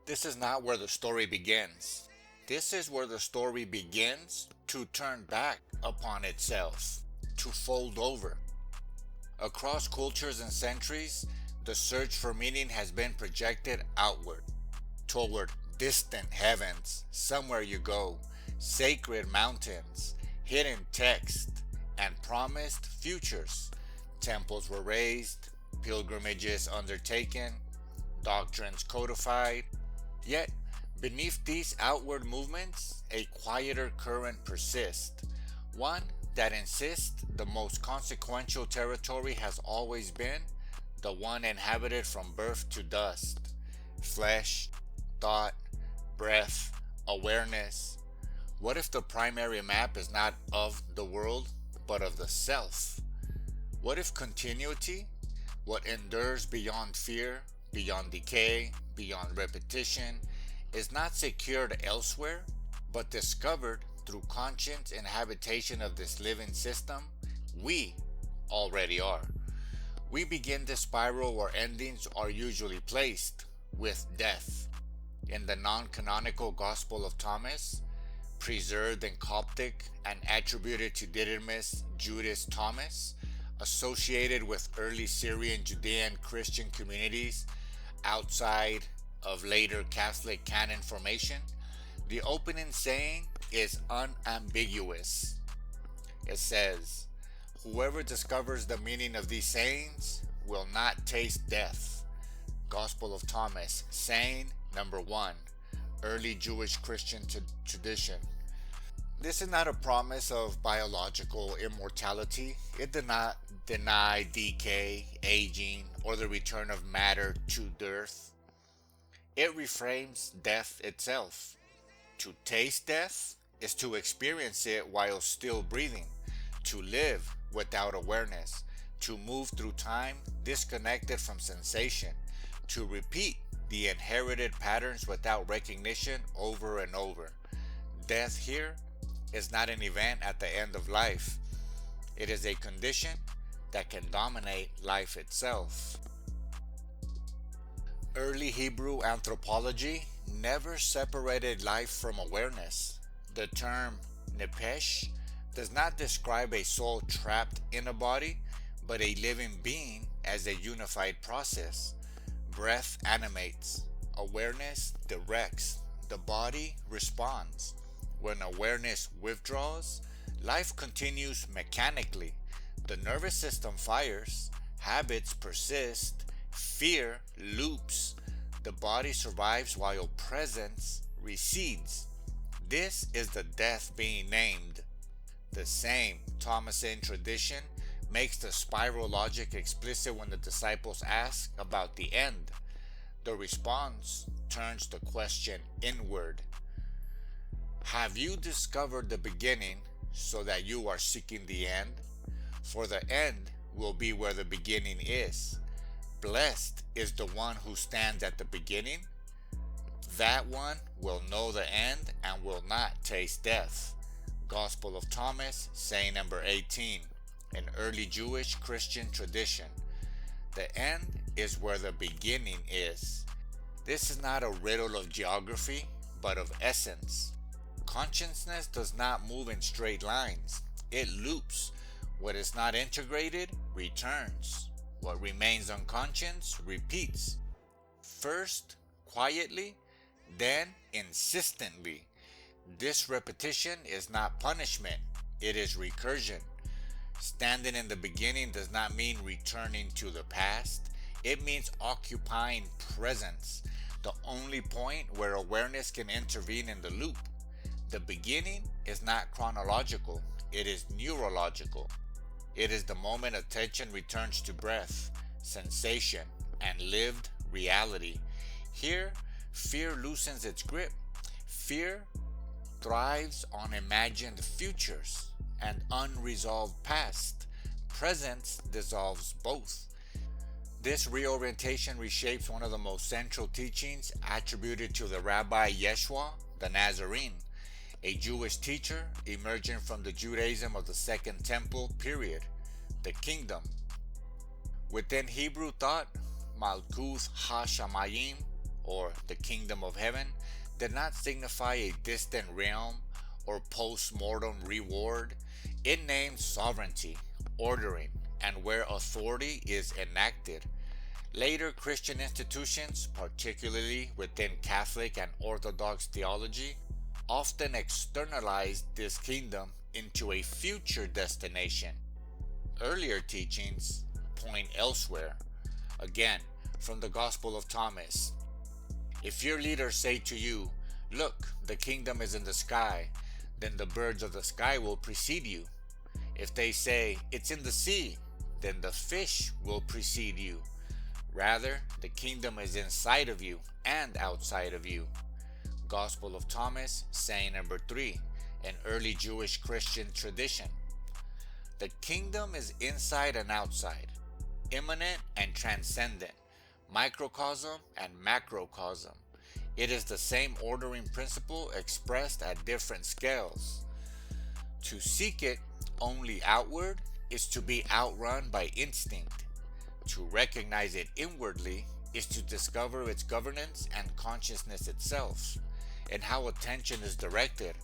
This is not where the story begins. This is where the story begins to turn back upon itself, to fold over. Across cultures and centuries, the search for meaning has been projected outward, toward distant heavens, somewhere you go, sacred mountains, hidden text, and promised futures. Temples were raised, pilgrimages undertaken, doctrines codified. Yet, beneath these outward movements, a quieter current persists, one that insists the most consequential territory has always been the one inhabited from birth to dust. Flesh, thought, breath, awareness. What if the primary map is not of the world, but of the self? What if continuity, what endures beyond fear, beyond decay, beyond repetition, is not secured elsewhere, but discovered through conscious inhabitation of this living system? We already are. We begin the spiral where endings are usually placed, with death. In the non-canonical Gospel of Thomas, preserved in Coptic and attributed to Didymus Judas Thomas, associated with early Syrian Judean Christian communities outside of later Catholic canon formation, the opening saying is unambiguous. It says, "Whoever discovers the meaning of these sayings will not taste death." Gospel of Thomas, saying number 1, early Jewish Christian tradition. This is not a promise of biological immortality. It did not deny decay, aging, or the return of matter to dearth. It reframes death itself. To taste death is to experience it while still breathing, to live without awareness, to move through time disconnected from sensation, to repeat the inherited patterns without recognition over and over. Death here is not an event at the end of life. It is a condition that can dominate life itself. Early Hebrew anthropology never separated life from awareness. The term nephesh does not describe a soul trapped in a body, but a living being as a unified process. Breath animates, awareness directs, the body responds. When awareness withdraws, life continues mechanically. The nervous system fires, habits persist, fear loops. The body survives while presence recedes. This is the death being named. The same Thomasan tradition makes the spiral logic explicit when the disciples ask about the end. The response turns the question inward. Have you discovered the beginning so that you are seeking the end? For the end will be where the beginning is. Blessed is the one who stands at the beginning. That one will know the end and will not taste death. Gospel of Thomas, saying number 18, an early Jewish Christian tradition. The end is where the beginning is. This is not a riddle of geography, but of essence. Consciousness does not move in straight lines. It loops. What is not integrated returns. What remains unconscious repeats. First, quietly, then insistently. This repetition is not punishment, it is recursion. Standing in the beginning does not mean returning to the past. It means occupying presence, the only point where awareness can intervene in the loop. The beginning is not chronological, it is neurological. It is the moment attention returns to breath, sensation, and lived reality. Here, fear loosens its grip. Fear thrives on imagined futures and unresolved past. Presence dissolves both. This reorientation reshapes one of the most central teachings attributed to the Rabbi Yeshua, the Nazarene, a Jewish teacher emerging from the Judaism of the Second Temple period, the kingdom. Within Hebrew thought, Malkuth HaShamayim, or the kingdom of heaven, did not signify a distant realm or post-mortem reward. It named sovereignty, ordering, and where authority is enacted. Later Christian institutions, particularly within Catholic and Orthodox theology, often externalized this kingdom into a future destination. Earlier teachings point elsewhere. Again, from the Gospel of Thomas, if your leaders say to you, "Look, the kingdom is in the sky," then the birds of the sky will precede you. If they say, "It's in the sea," then the fish will precede you. Rather, the kingdom is inside of you and outside of you. Gospel of Thomas, saying number 3, an early Jewish Christian tradition. The kingdom is inside and outside, immanent and transcendent, microcosm and macrocosm. It is the same ordering principle expressed at different scales. To seek it only outward is to be outrun by instinct. To recognize it inwardly is to discover its governance and consciousness itself, and how attention is directed,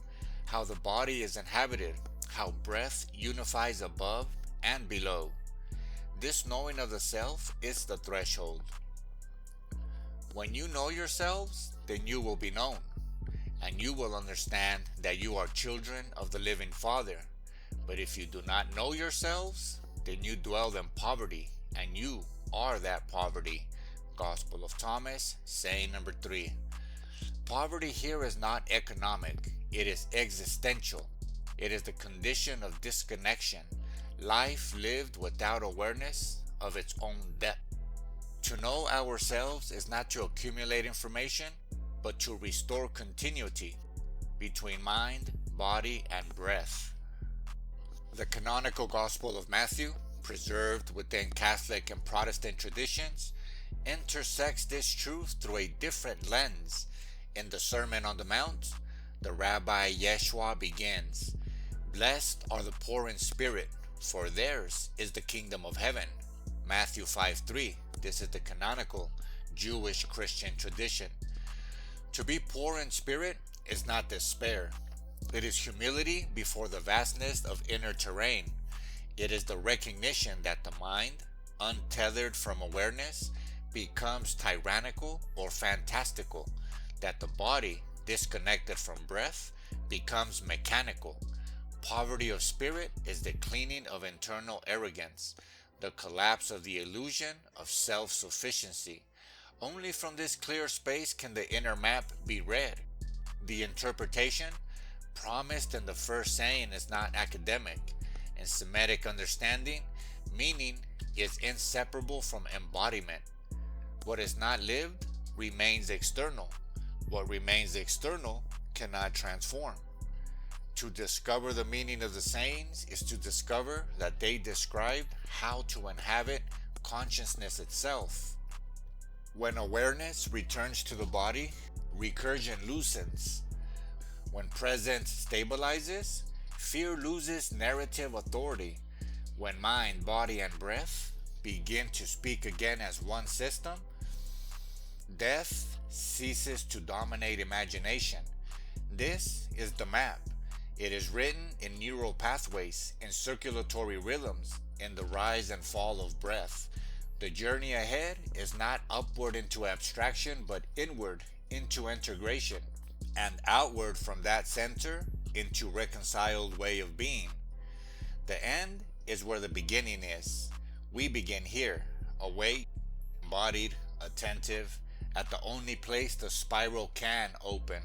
how the body is inhabited, how breath unifies above and below. This knowing of the self is the threshold. When you know yourselves, then you will be known, and you will understand that you are children of the living Father. But if you do not know yourselves, then you dwell in poverty, and you are that poverty. Gospel of Thomas, saying number 3. Poverty here is not economic, it is existential. It is the condition of disconnection, life lived without awareness of its own depth. To know ourselves is not to accumulate information, but to restore continuity between mind, body, and breath. The canonical Gospel of Matthew, preserved within Catholic and Protestant traditions, intersects this truth through a different lens. In the Sermon on the Mount, the Rabbi Yeshua begins, "Blessed are the poor in spirit, for theirs is the kingdom of heaven." Matthew 5:3. This is the canonical Jewish Christian tradition. To be poor in spirit is not despair. It is humility before the vastness of inner terrain. It is the recognition that the mind, untethered from awareness, becomes tyrannical or fantastical, that the body, disconnected from breath, becomes mechanical. Poverty of spirit is the cleaning of internal arrogance, the collapse of the illusion of self-sufficiency. Only from this clear space can the inner map be read. The interpretation promised in the first saying is not academic. In Semitic understanding, meaning is inseparable from embodiment. What is not lived remains external. What remains external cannot transform. To discover the meaning of the sayings is to discover that they describe how to inhabit consciousness itself. When awareness returns to the body, recursion loosens. When presence stabilizes, fear loses narrative authority. When mind, body, and breath begin to speak again as one system, death ceases to dominate imagination. This is the map. It is written in neural pathways, in circulatory rhythms, in the rise and fall of breath. The journey ahead is not upward into abstraction, but inward into integration, and outward from that center into reconciled way of being. The end is where the beginning is. We begin here, awake, embodied, attentive, at the only place the spiral can open.